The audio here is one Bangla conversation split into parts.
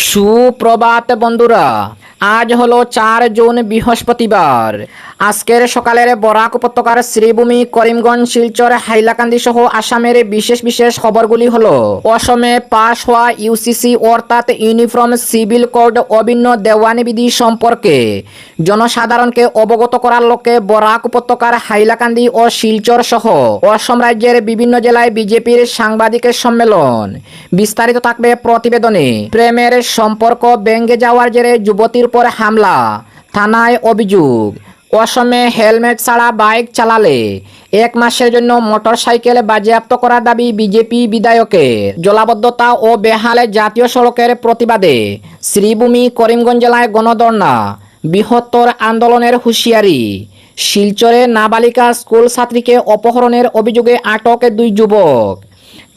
সুপ্রভাত বন্ধুরা, আজ হলো 4 জুন বৃহস্পতিবার। আজকের সকালের বরাক উপত্যকার শ্রীভূমি, করিমগঞ্জ, শিলচর, হাইলাকান্দি সহ আসামের বিশেষ বিশেষ খবরগুলি হলো: অসমে পাশ হওয়া ইউসিসি অর্থাৎ ইউনিফর্ম সিভিল কোড অভিন্ন দেওয়ানি বিধি সম্পর্কে জনসাধারণকে অবগত করার লক্ষ্যে বরাক উপত্যকার হাইলাকান্দি ও শিলচর সহ অসম রাজ্যের বিভিন্ন জেলায় বিজেপির সাংবাদিকের সম্মেলন। বিস্তারিত থাকবে প্রতিবেদনে। প্রেমের সম্পর্ক ভেঙে যাওয়ার জেরে যুবতীর উপর হামলা, থানায় অভিযোগ। অসমে হেলমেট ছাড়া বাইক চালালে 1 মাসের জন্য মোটরসাইকেল বাজেয়াপ্ত করার দাবি বিজেপি বিধায়কের। জলাবদ্ধতা ও বেহালে জাতীয় সড়কের প্রতিবাদে শ্রীভূমি, করিমগঞ্জ জেলায় গণধর্ণা, বৃহত্তর আন্দোলনের হুঁশিয়ারি। শিলচরে নাবালিকা স্কুল ছাত্রীকে অপহরণের অভিযোগে আটক 2 যুবক।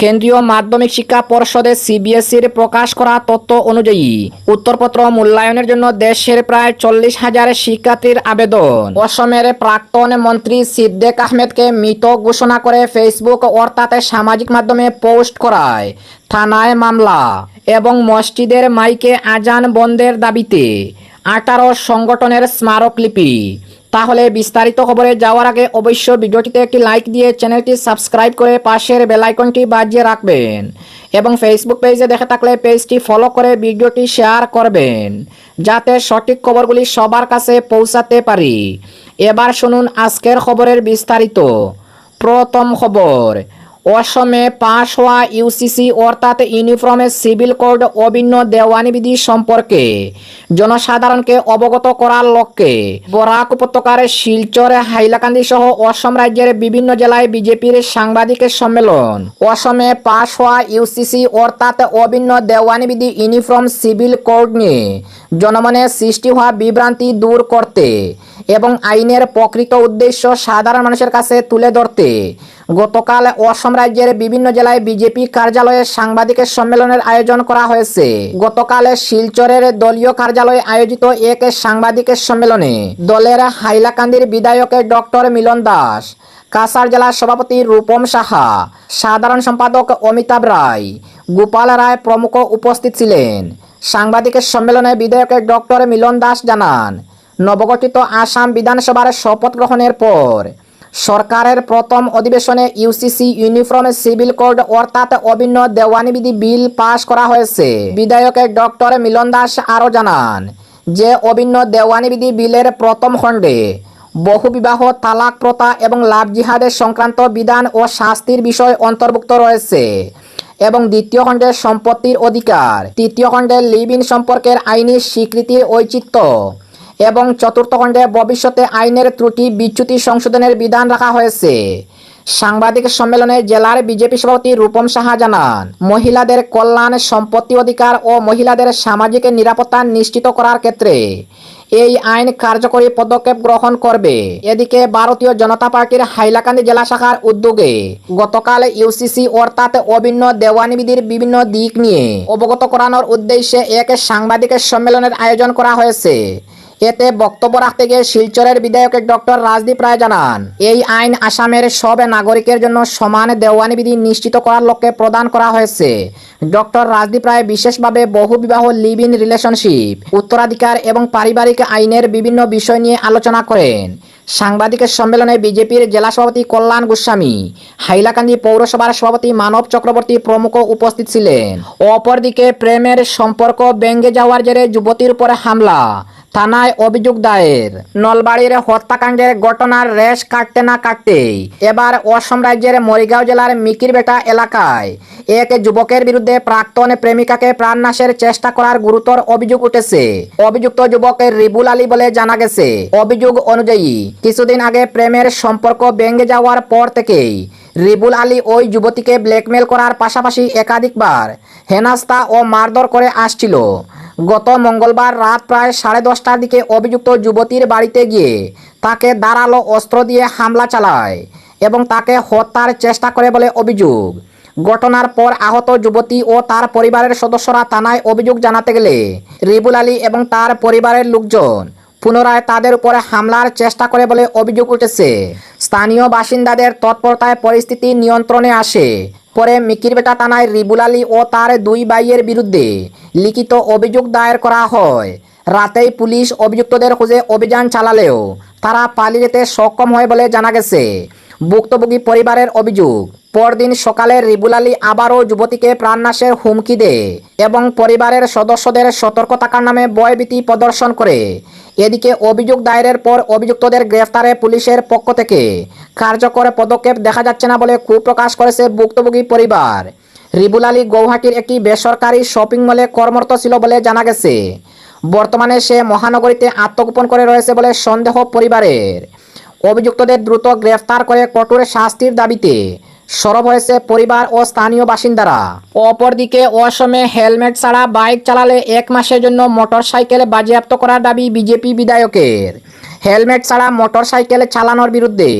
কেন্দ্রীয় মাধ্যমিক শিক্ষা পর্ষদের সিবিএসইর প্রকাশ করা তথ্য অনুযায়ী উত্তরপত্র মূল্যায়নের জন্য দেশের প্রায় 40,000 শিক্ষার্থীর আবেদন। অসমের প্রাক্তন মন্ত্রী সিদ্দিক আহমেদকে মৃত ঘোষণা করে ফেসবুক অর্থাৎ সামাজিক মাধ্যমে পোস্ট করায় থানায় মামলা। এবং মসজিদের মাইকে আজান বন্ধের দাবিতে 18 সংগঠনের স্মারকলিপি। তাহলে বিস্তারিত খবরে যাওয়ার আগে অবশ্যই ভিডিওটিতে একটি লাইক দিয়ে চ্যানেলটি সাবস্ক্রাইব করে পাশের বেল আইকনটি বাজিয়ে রাখবেন এবং ফেসবুক পেজে দেখে থাকলে পেজটি ফলো করে ভিডিওটি শেয়ার করবেন যাতে সঠিক খবরগুলি সবার কাছে পৌঁছাতে পারি। এবার শুনুন আজকের খবরের বিস্তারিত। প্রথম খবর, অসমে পাশ হওয়া ইউসিসি অর্থাৎ ইউনিফর্ম সিভিল কোড অভিন্ন দেওয়ানি বিধি সম্পর্কে জনসাধারণকে অবগত করার লক্ষ্যে বরাক উপত্যকার শিলচর, হাইলাকান্দি সহ অসম রাজ্যের বিভিন্ন জেলায় বিজেপির সাংবাদিকের সম্মেলন। অসমে পাশ হওয়া ইউসিসি অর্থাৎ অভিন্ন দেওয়ানি বিধি ইউনিফর্ম সিভিল কোড নিয়ে জনমনে সৃষ্টি হওয়া বিভ্রান্তি দূর করতে এবং আইনের প্রকৃত উদ্দেশ্য সাধারণ মানুষের কাছে তুলে ধরতে গতকাল অসম রাজ্যের বিভিন্ন জেলায় বিজেপি কার্যালয়ে সাংবাদিকের সম্মেলনের আয়োজন করা হয়েছে। গতকাল শিলচরের দলীয় কার্যালয়ে আয়োজিত এক সাংবাদিকের সম্মেলনে দলের হাইলাকান্দির বিধায়ক ডক্টর মিলন দাস, কাছাড় জেলার সভাপতি রূপম সাহা, সাধারণ সম্পাদক অমিতাভ রায়, গোপাল রায় প্রমুখ উপস্থিত ছিলেন। সাংবাদিকের সম্মেলনে বিধায়ক ডক্টর মিলন দাস জানান, নবগঠিত আসাম বিধানসভার শপথ গ্রহণের পর সরকারের প্রথম অধিবেশনে ইউসিসি ইউনিফর্ম সিভিল কোড অর্থাৎ অভিন্ন দেওয়ানি বিধি বিল পাশ করা হয়েছে। বিধায়ক ডক্টর মিলন দাস আরও জানান যে অভিন্ন দেওয়ানি বিধি বিলের প্রথম খণ্ডে বহুবিবাহ, তালাক প্রথা এবং লাভ জিহাদের সংক্রান্ত বিধান ও শাস্তির বিষয় অন্তর্ভুক্ত রয়েছে এবং দ্বিতীয় খণ্ডে সম্পত্তির অধিকার, তৃতীয় খণ্ডে লিভ ইন সম্পর্কের আইনি স্বীকৃতির ঔচিত্য এবং চতুর্থ খণ্ডে ভবিষ্যতে আইনের ত্রুটি বিচ্যুতি সংশোধনের বিধান রাখা হয়েছে। সাংবাদিক সম্মেলনে জেলার বিজেপি সভাপতি রূপম সাহা জানান, মহিলাদের কল্যাণ, সম্পত্তি অধিকার ও মহিলাদের সামাজিক নিরাপত্তা নিশ্চিত করার ক্ষেত্রে এই আইন কার্যকরী পদক্ষেপ গ্রহণ করবে। এদিকে ভারতীয় জনতা পার্টির হাইলাকান্দি জেলা শাখার উদ্যোগে গতকাল ইউসিসি অর্থাৎ অভিন্ন দেওয়ানি বিধির বিভিন্ন দিক নিয়ে অবগত করানোর উদ্দেশ্যে এক সাংবাদিকের সম্মেলনের আয়োজন করা হয়েছে। এতে বক্তব্য রাখতে গিয়ে শিলচরের বিধায়ক ডক্টর রাজদীপ রায় জানান, এই আইন আসামের সব নাগরিকের জন্য সমান দেওয়ানি বিধি নিশ্চিত করার লক্ষ্যে প্রদান করা হয়েছে। ডক্টর রাজদীপ রায় বিশেষভাবে বহুবিবাহ, লিভ ইন রিলেশনশিপ, উত্তরাধিকার এবং পারিবারিক আইনের বিভিন্ন বিষয় নিয়ে আলোচনা করেন। সাংবাদিকের সম্মেলনে বিজেপির জেলা সভাপতি কল্যাণ গোস্বামী, হাইলাকান্দি পৌরসভার সভাপতি মানব চক্রবর্তী প্রমুখ উপস্থিত ছিলেন। অপরদিকে প্রেমের সম্পর্ক ভেঙে যাওয়ার জেরে যুবতীর উপর হামলা, থানায় অভিযোগ দায়ের। নলবাড়ির হত্যাকাণ্ডের ঘটনার রেশ কাটতে না কাটতেই এবার অসম রাজ্যের মরিগাঁও জেলার মিকিরবেটা এলাকায় এক যুবকের বিরুদ্ধে প্রাক্তন প্রেমিকাকে প্রাণনাশের চেষ্টা করার গুরুতর অভিযোগ উঠেছে। অভিযুক্ত যুবক রিবুল আলী বলে জানা গেছে। অভিযোগ অনুযায়ী কিছুদিন আগে প্রেমের সম্পর্ক ভেঙে যাওয়ার পর থেকেই রিবুল আলী ওই যুবতীকে ব্ল্যাকমেল করার পাশাপাশি একাধিকবার হেনস্থা ও মারধর করে আসছিল। গত মঙ্গলবার রাত প্রায় 10:30টার দিকে অভিযুক্ত যুবতীর বাড়িতে গিয়ে তাকে ধারালো অস্ত্র দিয়ে হামলা চালায় এবং তাকে হত্যার চেষ্টা করে বলে অভিযোগ। ঘটনার পর আহত যুবতী ও তার পরিবারের সদস্যরা থানায় অভিযোগ জানাতে গেলে রিবুল আলী এবং তার পরিবারের লোকজন পুনরায় তাদের উপরে হামলার চেষ্টা করে বলে অভিযোগ উঠেছে। স্থানীয় বাসিন্দাদের তৎপরতায় পরিস্থিতি নিয়ন্ত্রণে আসে। পরে মিকিরবেটা থানায় রিবুল আলী ও তার 2 ভাইয়ের বিরুদ্ধে লিখিত অভিযোগ দায়ের করা হয়। রাতেই পুলিশ অভিযুক্তদের খুঁজে অভিযান চালালেও তারা পালিয়ে যেতে সক্ষম হয় বলে জানা গেছে। ভুক্তভোগী পরিবারের অভিযোগ, পরদিন সকালে রিবুল আলী আবারও যুবতীকে প্রাণনাশের হুমকি দেয় এবং পরিবারের সদস্যদের সতর্ক থাকার নামে ভয়ভীতি প্রদর্শন করে। এদিকে অভিযোগ দায়েরের পর অভিযুক্তদের গ্রেফতারে পুলিশের পক্ষ থেকে কার্যকর পদক্ষেপ দেখা যাচ্ছে না বলে ক্ষোভ প্রকাশ করেছে ভুক্তভোগী পরিবার। রিবুল আলী গৌহাটির একটি বেসরকারি শপিং মলে কর্মরত ছিল বলে জানা গেছে। বর্তমানে সে মহানগরীতে আত্মগোপন করে রয়েছে বলে সন্দেহ পরিবারের। অভিযুক্তদের দ্রুত গ্রেফতার করে কঠোর শাস্তির দাবিতে সরব হয়েছে পরিবার ও স্থানীয় বাসিন্দারা। অপরদিকে অসমে হেলমেট ছাড়া বাইক চালালে 1 মাসের জন্য মোটরসাইকেল বাজেয়াপ্ত করার দাবি বিজেপি বিধায়কের। হেলমেট ছাড়া মোটরসাইকেল চালানোর বিরুদ্ধে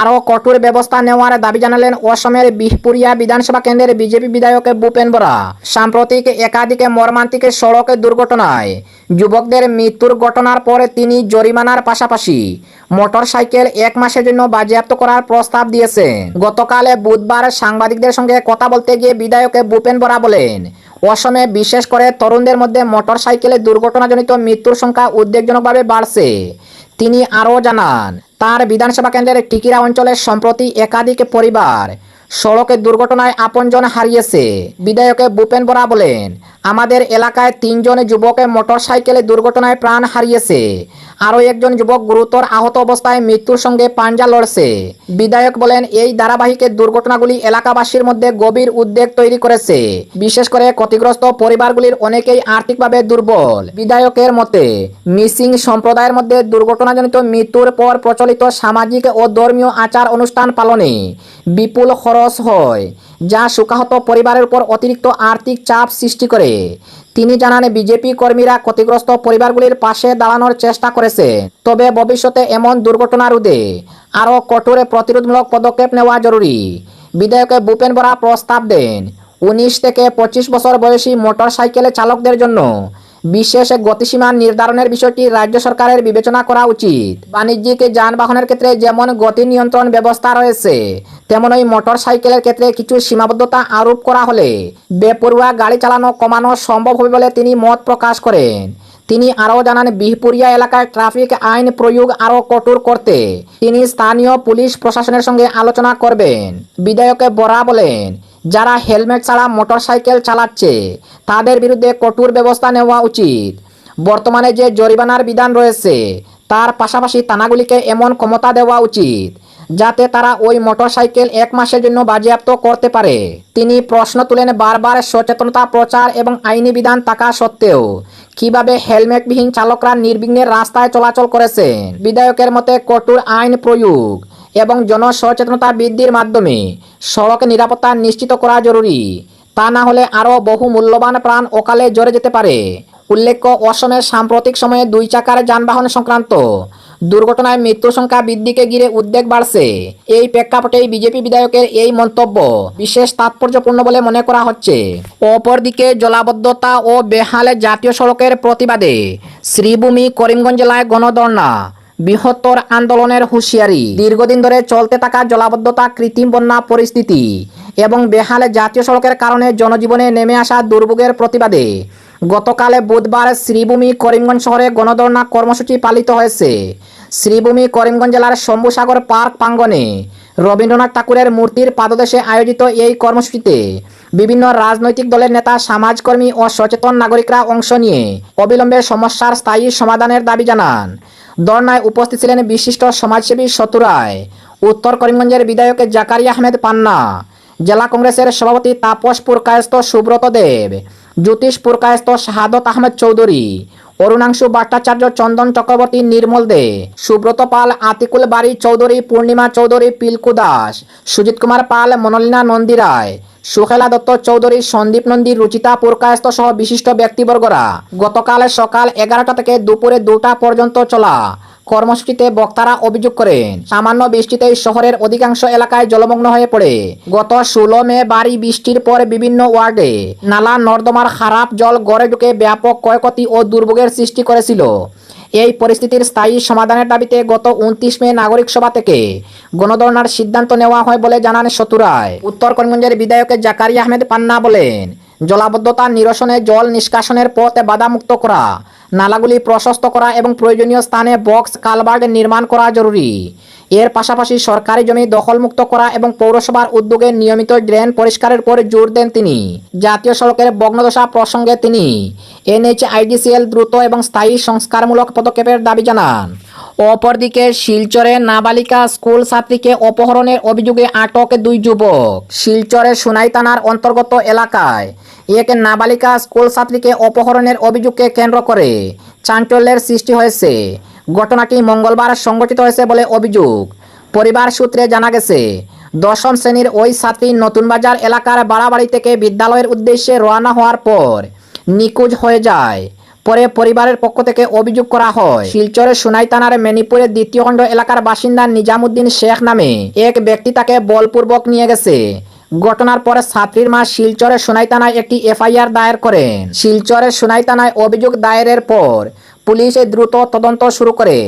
আরও কঠোর ব্যবস্থা নেওয়ার দাবি জানালেন অসমের বিহপুরিয়া বিধানসভা কেন্দ্রের বিজেপি বিধায়ক ভূপেন বরা। সাম্প্রতিক একাধিক মর্মান্তিক সড়ক দুর্ঘটনায় যুবকদের মৃত্যুর ঘটনার পর তিনি জরিমানার পাশাপাশি মোটরসাইকেল 1 মাসের জন্য বাজেয়াপ্ত করার প্রস্তাব দিয়েছেন। গতকাল বুধবার সাংবাদিকদের সঙ্গে কথা বলতে গিয়ে বিধায়ক ভূপেন বরা বলেন, অসমে বিশেষ করে তরুণদের মধ্যে মোটরসাইকেলে দুর্ঘটনাজনিত মৃত্যুর সংখ্যা উদ্বেগজনকভাবে বাড়ছে। তিনি আরও জানান, তার বিধানসভা কেন্দ্রের টিকিরা অঞ্চলে সম্প্রতি একাধিক পরিবার সড়কের দুর্ঘটনায় আপনজন হারিয়েছে। বিধায়ক ভূপেন বরা বলেন, আমাদের এলাকায় 3 জন যুবক মোটরসাইকেলে দুর্ঘটনায় প্রাণ হারিয়েছে। আরও একজন যুবক গুরুতর আহত অবস্থায় মৃত্যুর সঙ্গে পাঞ্জা লড়ছে। বিধায়ক বলেন, এই ধারাবাহিক দুর্ঘটনাগুলি এলাকাবাসীর মধ্যে গভীর উদ্বেগ তৈরি করেছে। বিশেষ করে ক্ষতিগ্রস্ত পরিবারগুলির অনেকেই আর্থিকভাবে দুর্বল। বিধায়কের মতে মিসিং সম্প্রদায়ের মধ্যে দুর্ঘটনাজনিত মৃত্যুর পর প্রচলিত সামাজিক ও ধর্মীয় আচার অনুষ্ঠান পালনে বিপুল খরচ হয়, যা শোকাহত পরিবারের উপর অতিরিক্ত আর্থিক চাপ সৃষ্টি করে। তিনি জানান, বিজেপি কর্মীরা ক্ষতিগ্রস্ত পরিবারগুলির পাশে দাঁড়ানোর চেষ্টা করেছে, তবে ভবিষ্যতে এমন দুর্ঘটনা রোধে আরও কঠোর প্রতিরোধমূলক পদক্ষেপ নেওয়া জরুরি। বিধায়ক ভূপেন বরা প্রস্তাব দেন, 19 থেকে 25 বছর বয়সী মোটরসাইকেল চালকদের জন্য বিশেষ গতিসীমা নির্ধারণের বিষয়টি রাজ্য সরকারের বিবেচনা করা উচিত। বাণিজ্যিক যানবাহনের ক্ষেত্রে যেমন গতি নিয়ন্ত্রণ ব্যবস্থা রয়েছে, তেমনই মোটরসাইকেলের ক্ষেত্রে কিছু সীমাবদ্ধতা আরোপ করা হলে বেপরোয়া গাড়ি চালানো কমানো সম্ভব হবে বলে তিনি মত প্রকাশ করেন। তিনি আরও জানান, বিহপুরিয়া এলাকায় ট্রাফিক আইন প্রয়োগ আরও কঠোর করতে তিনি স্থানীয় পুলিশ প্রশাসনের সঙ্গে আলোচনা করবেন। বিধায়ক বরা বলেন, যারা হেলমেট ছাড়া মোটরসাইকেল চালাচ্ছে তাদের বিরুদ্ধে কঠোর ব্যবস্থা নেওয়া উচিত। বর্তমানে যে জরিমানার বিধান রয়েছে তার পাশাপাশি থানাগুলিকে এমন ক্ষমতা দেওয়া উচিত যাতে তারা ওই মোটরসাইকেল 1 মাসের জন্য বাজেয়াপ্ত করতে পারে। তিনি প্রশ্ন তুলেন, বারবার সচেতনতা প্রচার এবং আইনি বিধান থাকা সত্ত্বেও কিভাবে হেলমেটবিহীন চালকরা নির্বিঘ্নে রাস্তায় চলাচল করেছেন। বিধায়কের মতে কঠোর আইন প্রয়োগ এবং জনসচেতনতা বৃদ্ধির মাধ্যমে সড়ক নিরাপত্তা নিশ্চিত করা জরুরি। তা না হলে আরও বহু মূল্যবান প্রাণ অকালে ঝরে যেতে পারে। উল্লেখ্য, অসমের সাম্প্রতিক সময়ে 2 চাকার যানবাহন সংক্রান্ত দুর্ঘটনায় মৃত্যুর সংখ্যা বৃদ্ধিকে ঘিরে উদ্বেগ বাড়ছে। এই প্রেক্ষাপটেই বিজেপি বিধায়কের এই মন্তব্য বিশেষ তাৎপর্যপূর্ণ বলে মনে করা হচ্ছে। অপরদিকে জলাবদ্ধতা ও বেহাল জাতীয় সড়কের প্রতিবাদে শ্রীভূমি করিমগঞ্জ জেলায় গণধর্ণা, বৃহত্তর আন্দোলনের হুঁশিয়ারি। দীর্ঘদিন ধরে চলতে থাকা জলাবদ্ধতা, কৃত্রিম বন্যা পরিস্থিতি এবং বেহাল জাতীয় সড়কের কারণে জনজীবনে নেমে আসা দুর্ভোগের প্রতিবাদে গতকাল বুধবার শ্রীভূমি করিমগঞ্জ শহরে গণধর্ণা কর্মসূচি পালিত হয়েছে। শ্রীভূমি করিমগঞ্জ জেলার শম্ভুসাগর পার্ক প্রাঙ্গণে রবীন্দ্রনাথ ঠাকুরের মূর্তির পাদদেশে আয়োজিত এই কর্মসূচিতে বিভিন্ন রাজনৈতিক দলের নেতা, সমাজকর্মী ও সচেতন নাগরিকরা অংশ নিয়ে অবিলম্বে সমস্যার স্থায়ী সমাধানের দাবি জানান। ধর্নায় উপস্থিত ছিলেন বিশিষ্ট সমাজসেবী সতু রায়, উত্তর করিমগঞ্জের বিধায়ক জাকারিয়া আহমেদ পান্না, জেলা কংগ্রেসের সভাপতি তাপস পুরকায়স্থ সুব্রত দেব, জ্যোতিষ পুরকায়স্থ শাহাদত আহমেদ চৌধুরী, অরুণাংশু ভট্টাচার্য, চন্দন চক্রবর্তী, নির্মল দে, সুব্রত পাল, আতিকুল বাড়ি চৌধুরী, পূর্ণিমা চৌধুরী, পিলকু দাস, সুজিত কুমার পাল, মনোলিনা নন্দী রায়, সুখেলা দত্ত চৌধুরী, সন্দীপ নন্দী, রুচিতা পুরকায়স্থ সহ বিশিষ্ট ব্যক্তিবর্গরা গতকাল সকাল 11টা থেকে দুপুরে 2টা পর্যন্ত চলা কর্মসূচিতে বক্তারা অভিযোগ করেন, সামান্য বৃষ্টিতেই শহরের অধিকাংশ এলাকায় জলমগ্ন হয়ে পড়ে। গত 16 মে ভারী বৃষ্টির পর বিভিন্ন ওয়ার্ডে নালা নর্দমার খারাপ জল গড়ে ঢুকে ব্যাপক ক্ষয়ক্ষতি ও দুর্ভোগের সৃষ্টি করেছিল। এই পরিস্থিতির স্থায়ী সমাধানের দাবিতে গত 29 মে নাগরিক সভা থেকে গণধর্ণার সিদ্ধান্ত নেওয়া হয় বলে জানান সতু রায়। উত্তর করিমগঞ্জের বিধায়ক জাকারিয়া আহমেদ পান্না বলেন, জলাবদ্ধতা নিরসনে জল নিষ্কাশনের পথ বাধামুক্ত করা, নালাগুলি প্রশস্ত করা এবং প্রয়োজনীয় স্থানে বক্স কালভার্ট নির্মাণ করা জরুরি। এর পাশাপাশি সরকারি জমি দখলমুক্ত করা এবং পৌরসভার উদ্যোগে নিয়মিত ড্রেন পরিষ্কারের উপর জোর দেন তিনি। জাতীয় সড়কের ভগ্নদশা প্রসঙ্গে তিনি NHIDCL দ্রুত এবং স্থায়ী সংস্কারমূলক পদক্ষেপের দাবি জানান। অপরদিকে শিলচরে নাবালিকা স্কুল ছাত্রীকে অপহরণের অভিযোগে আটক 2 যুবক। শিলচরের সোনাই থানার অন্তর্গত এলাকায় এক নাবালিকা স্কুল ছাত্রীকে অপহরণের অভিযোগকে কেন্দ্র করে চাঞ্চল্যের সৃষ্টি হয়েছে। ঘটনাটি মঙ্গলবার সংঘটিত হয়েছে বলে অভিযোগ। পরিবার সূত্রে জানা গেছে, 10ম শ্রেণীর ওই ছাত্রী নতুন বাজার এলাকার বাড়াবাড়ি থেকে বিদ্যালয়ের উদ্দেশ্যে রওনা হওয়ার পর নিখোঁজ হয়ে যায়। পরে পরিবারের পক্ষ থেকে অভিযোগ করা হয় শিলচরের সোনাই থানার মেনিপুরের 2য় খণ্ড এলাকার বাসিন্দা নিজামুদ্দিন শেখ নামে এক ব্যক্তি তাকে বলপূর্বক নিয়ে গেছে। ঘটনার পরে ছাত্রীর মা শিলচরের সোনাই থানায় একটি FIR দায়ের করেন। শিলচরের সোনাই থানায় অভিযোগ দায়েরের পর পুলিশ দ্রুত তদন্ত শুরু করে।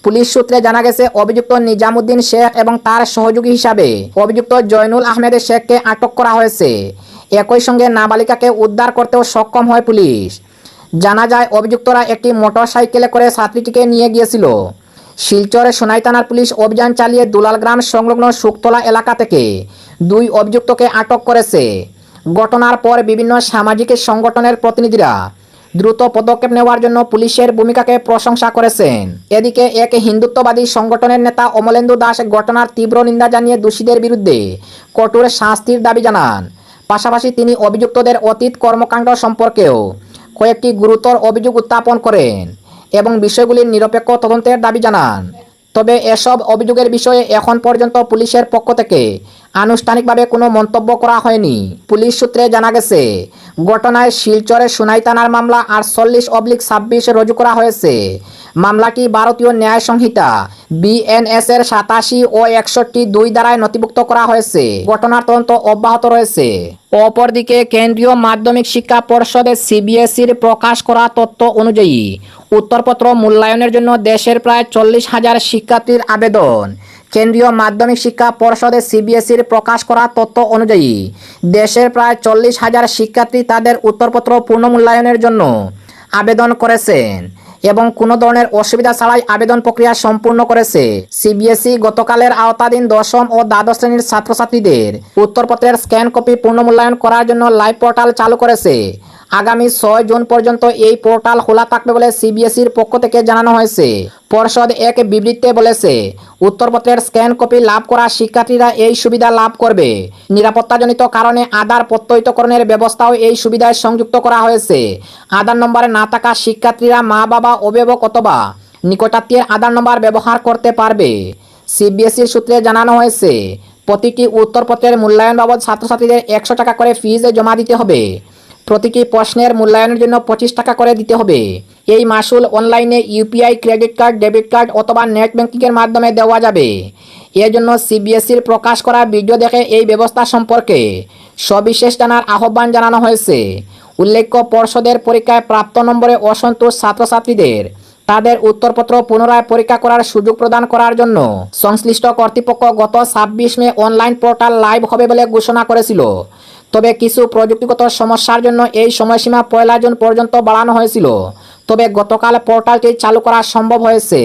পুলিশ সূত্রে জানা গেছে, অভিযুক্ত নিজামুদ্দিন শেখ এবং তার সহযোগী হিসাবে অভিযুক্ত জয়নুল আহমেদ শেখকে আটক করা হয়েছে। একই সঙ্গে নাবালিকাকে উদ্ধার করতেও সক্ষম হয় পুলিশ। জানা যায়, অভিযুক্তরা একটি মোটরসাইকেলে করে ছাত্রীটিকে নিয়ে গিয়েছিল। শিলচরের সোনাই থানার পুলিশ অভিযান চালিয়ে দুলাল গ্রাম সংলগ্ন শুকতলা এলাকা থেকে 2 অভিযুক্তকে আটক করেছে। ঘটনার পর বিভিন্ন সামাজিক সংগঠনের প্রতিনিধিরা দ্রুত পদক্ষেপ নেওয়ার জন্য পুলিশের ভূমিকাকে প্রশংসা করেছেন। এদিকে এক হিন্দুত্ববাদী সংগঠনের নেতা অমলেন্দু দাস ঘটনার তীব্র নিন্দা জানিয়ে দোষীদের বিরুদ্ধে কঠোর শাস্তির দাবি জানান। পাশাপাশি তিনি অভিযুক্তদের অতীত কর্মকাণ্ড সম্পর্কেও কয়েকটি গুরুতর অভিযোগ উত্থাপন করেন এবং বিষয়গুলির নিরপেক্ষ তদন্তের দাবি জানান। তবে এসব অভিযোগের বিষয়ে এখন পর্যন্ত পুলিশের পক্ষ থেকে আনুষ্ঠানিকভাবে কোনো মন্তব্য করা হয়নি। পুলিশ সূত্রে জানা গেছে, ঘটনায় শিলচরের সোনাই থানার মামলা 48/26 রুজু করা হয়েছে। মামলাটি ভারতীয় ন্যায় সংহিতা BNS এর 87 ও 61(2) ধারায় নথিভুক্ত করা হয়েছে। ঘটনার তদন্ত অব্যাহত রয়েছে। অপরদিকে কেন্দ্রীয় মাধ্যমিক শিক্ষা পর্ষদের CBSEর প্রকাশ করা তথ্য অনুযায়ী উত্তরপত্র মূল্যায়নের জন্য দেশের প্রায় 40,000 শিক্ষার্থীর আবেদন। কেন্দ্রীয় মাধ্যমিক শিক্ষা পর্ষদের CBSEর প্রকাশ করা তথ্য অনুযায়ী দেশের প্রায় 40,000 শিক্ষার্থী তাদের উত্তরপত্র পুনর্মূল্যায়নের জন্য আবেদন করেছেন এবং কোনো ধরনের অসুবিধা ছাড়াই আবেদন প্রক্রিয়া সম্পূর্ণ করেছে। CBSE গতকালের আওতাধীন 10ম ও দ্বাদশ শ্রেণীর ছাত্রছাত্রীদের উত্তরপত্রের স্ক্যান কপি পুনর্মূল্যায়ন করার জন্য লাইভ পোর্টাল চালু করেছে। আগামী 6 জুন পর্যন্ত এই পোর্টাল খোলা থাকবে বলে CBSEর পক্ষ থেকে জানানো হয়েছে। পর্ষদ এক বিবৃতিতে বলেছে, উত্তরপত্রের স্ক্যান কপি লাভ করা শিক্ষার্থীরা এই সুবিধা লাভ করবে। নিরাপত্তাজনিত কারণে আধার প্রত্যয়িতকরণের ব্যবস্থাও এই সুবিধায় সংযুক্ত করা হয়েছে। আধার নম্বরে না থাকা শিক্ষার্থীরা মা বাবা, অভিভাবক অথবা নিকটাত্মীয়ের আধার নম্বর ব্যবহার করতে পারবে। CBSEর সূত্রে জানানো হয়েছে, প্রতিটি উত্তরপত্রের মূল্যায়ন বাবদ ছাত্রছাত্রীদের 100 টাকা করে ফিজ জমা দিতে হবে। প্রতিটি প্রশ্নের মূল্যায়নের জন্য 25 টাকা করে দিতে হবে। এই মাসুল অনলাইনে UPI, credit card, debit card অথবা নেট ব্যাংকিংয়ের মাধ্যমে দেওয়া যাবে। এর জন্য CBSEর প্রকাশ করা ভিডিও দেখে এই ব্যবস্থা সম্পর্কে সবিশেষ জানার আহ্বান জানানো হয়েছে। উল্লেখ্য, পর্ষদের পরীক্ষায় প্রাপ্ত নম্বরে অসন্তোষ ছাত্রছাত্রীদের তাদের উত্তরপত্র পুনরায় পরীক্ষা করার সুযোগ প্রদান করার জন্য সংশ্লিষ্ট কর্তৃপক্ষ গত 26 মে অনলাইন পোর্টাল লাইভ হবে বলে ঘোষণা করেছিল। তবে কিছু প্রযুক্তিগত সমস্যার জন্য এই সময়সীমা 1 জুন পর্যন্ত বাড়ানো হয়েছিল। তবে গতকাল পোর্টালটি চালু করা সম্ভব হয়েছে।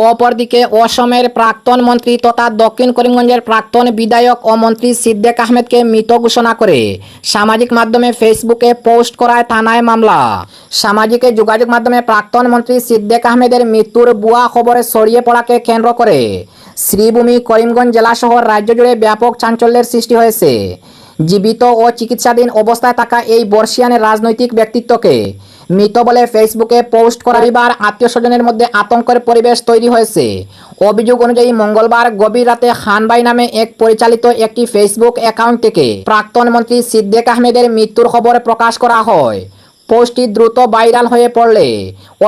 অপরদিকে অসমের প্রাক্তন মন্ত্রী তথা দক্ষিণ করিমগঞ্জের প্রাক্তন বিধায়ক ও মন্ত্রী সিদ্দিক আহমেদকে মৃত ঘোষণা করে সামাজিক মাধ্যমে ফেসবুকে পোস্ট করায় থানায় মামলা। সামাজিক যোগাযোগ মাধ্যমে প্রাক্তন মন্ত্রী সিদ্দিক আহমেদের মৃত্যুর ভুয়া খবরে ছড়িয়ে পড়াকে কেন্দ্র করে শ্রীভূমি, করিমগঞ্জ জেলা সহ রাজ্য জুড়ে ব্যাপক চাঞ্চল্যের সৃষ্টি হয়েছে। জীবিত ও চিকিৎসাধীন অবস্থায় থাকা এই বর্ষিয়ানের রাজনৈতিক ব্যক্তিত্বকে মৃত বলে ফেসবুকে পোস্ট করার আত্মীয় স্বজনের মধ্যে আতঙ্কের পরিবেশ তৈরি হয়েছে। অভিযোগ অনুযায়ী মঙ্গলবার গভীর রাতে খানভাই নামে এক পরিচালিত একটি ফেসবুক অ্যাকাউন্ট থেকে প্রাক্তন মন্ত্রী সিদ্দিক আহমেদের মৃত্যুর খবর প্রকাশ করা হয়। পোস্টটি দ্রুত ভাইরাল হয়ে পড়লে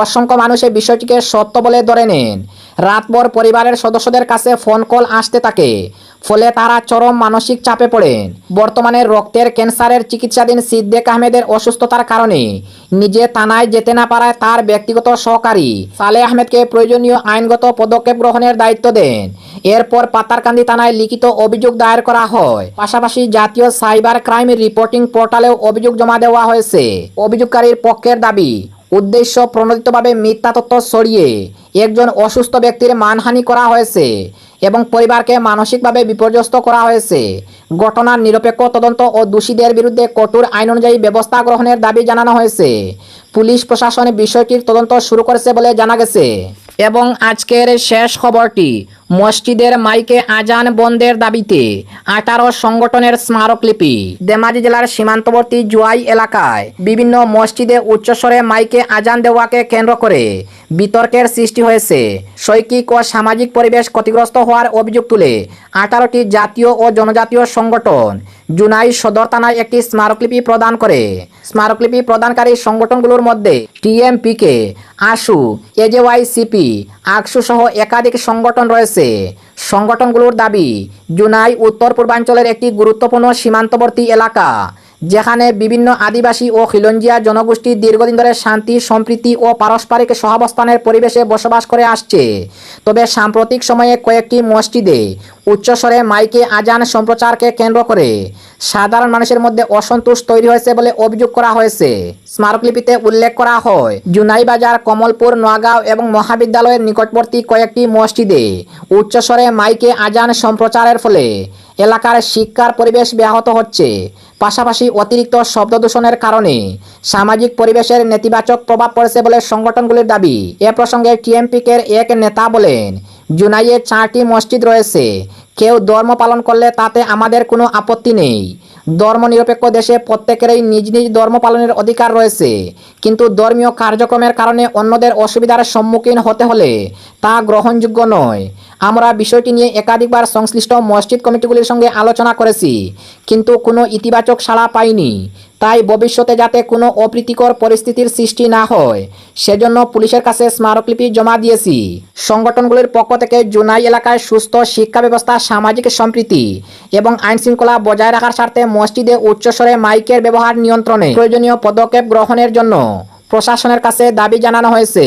অসংখ্য মানুষ এই বিষয়টিকে সত্য বলে ধরে নেন। রাতভর পরিবারের সদস্যদের কাছে ফোন কল আসতে থাকে, ফলে তারা চরম মানসিক চাপে পড়েন। বর্তমানে রক্তের ক্যান্সারের চিকিৎসাধীন সিদ্দিক আহমেদের অসুস্থতার কারণে নিজে থানায় যেতে না পারায় তার ব্যক্তিগত সহকারী সালেহ আহমেদকে প্রয়োজনীয় আইনগত পদক্ষেপ গ্রহণের দায়িত্ব দেন। এরপর পাতারকান্দি থানায় লিখিত অভিযোগ দায়ের করা হয়। পাশাপাশি জাতীয় সাইবার ক্রাইম রিপোর্টিং পোর্টালেও অভিযোগ জমা দেওয়া হয়েছে। অভিযোগকারীর পক্ষের দাবি, উদ্দেশ্য প্রণোদিতভাবে মিথ্যা তথ্য ছড়িয়ে একজন অসুস্থ ব্যক্তির মানহানি করা হয়েছে এবং পরিবারকে মানসিকভাবে বিপর্যস্ত করা হয়েছে। ঘটনার নিরপেক্ষ তদন্ত ও দোষীদের বিরুদ্ধে কঠোর আইন অনুযায়ী ব্যবস্থা গ্রহণের দাবি জানানো হয়েছে। পুলিশ প্রশাসন বিষয়টির তদন্ত শুরু করেছে বলে জানা গেছে। এবং আজকের শেষ খবরটি, মসজিদের মাইকে আজান বন্ধের দাবিতে 18 সংগঠনের স্মারকলিপি। ধেমাজি জেলার সীমান্তবর্তী জুয়াই এলাকায় বিভিন্ন মসজিদে উচ্চস্বরে মাইকে আজান দেওয়াকে কেন্দ্র করে বিতর্কের সৃষ্টি হয়েছে। শৈক্ষিক ও সামাজিক পরিবেশ ক্ষতিগ্রস্ত হওয়ার অভিযোগ তুলে 18টি জাতীয় ও জনজাতীয় সংগঠন জুনাই সদর থানায় একটি স্মারকলিপি প্রদান করে। স্মারকলিপি প্রদানকারী সংগঠনগুলোর মধ্যে টিএমপিকে, আসু, এজেওয়াইসিপি, আকসু সহ একাধিক সংগঠন রয়েছে। সংগঠনগুলোর দাবি, জুনাই উত্তর পূর্বাঞ্চলের একটি গুরুত্বপূর্ণ সীমান্তবর্তী এলাকা, যেখানে বিভিন্ন আদিবাসী ও খিলঞ্জিয়া জনগোষ্ঠী দীর্ঘদিন ধরে শান্তি, সম্প্রীতি ও পারস্পরিক সহাবস্থানের পরিবেশে বসবাস করে আসছে। তবে সাম্প্রতিক সময়ে কয়েকটি মসজিদে উচ্চস্বরে মাইকে আজান সম্প্রচারকে কেন্দ্র করে সাধারণ মানুষের মধ্যে অসন্তোষ তৈরি হয়েছে বলে অভিযোগ করা হয়েছে। স্মারকলিপিতে উল্লেখ করা হয়, জুনাই বাজার, কমলপুর, নোয়াগাঁও এবং মহাবিদ্যালয়ের নিকটবর্তী কয়েকটি মসজিদে উচ্চস্বরে মাইকে আজান সম্প্রচারের ফলে এলাকার শিক্ষার পরিবেশ ব্যাহত হচ্ছে। পাশাপাশি অতিরিক্ত শব্দ দূষণের কারণে সামাজিক পরিবেশের নেতিবাচক প্রভাব পড়েছে বলে সংগঠনগুলির দাবি। এ প্রসঙ্গে টিএমপিকের এক নেতা বলেন, জুনাইয়ে 4টি মসজিদ রয়েছে। কেউ ধর্ম পালন করলে তাতে আমাদের কোনো আপত্তি নেই। ধর্মনিরপেক্ষ দেশে প্রত্যেকেরই নিজ নিজ ধর্ম পালনের অধিকার রয়েছে, কিন্তু ধর্মীয় কার্যক্রমের কারণে অন্যদের অসুবিধার সম্মুখীন হতে হলে তা গ্রহণযোগ্য নয়। আমরা বিষয়টি নিয়ে একাধিকবার সংশ্লিষ্ট মসজিদ কমিটিগুলির সঙ্গে আলোচনা করেছি, কিন্তু কোনো ইতিবাচক সাড়া পাইনি। তাই ভবিষ্যতে যাতে কোনো অপ্রীতিকর পরিস্থিতির সৃষ্টি না হয়, সেজন্য পুলিশের কাছে স্মারকলিপি জমা দিয়েছি। সংগঠনগুলির পক্ষ থেকে জুনাই এলাকায় সুস্থ শিক্ষা ব্যবস্থা, সামাজিক সম্প্রীতি এবং আইনশৃঙ্খলা বজায় রাখার স্বার্থে মসজিদে উচ্চস্বরে মাইকের ব্যবহার নিয়ন্ত্রণে প্রয়োজনীয় পদক্ষেপ গ্রহণের জন্য প্রশাসনের কাছে দাবি জানানো হয়েছে।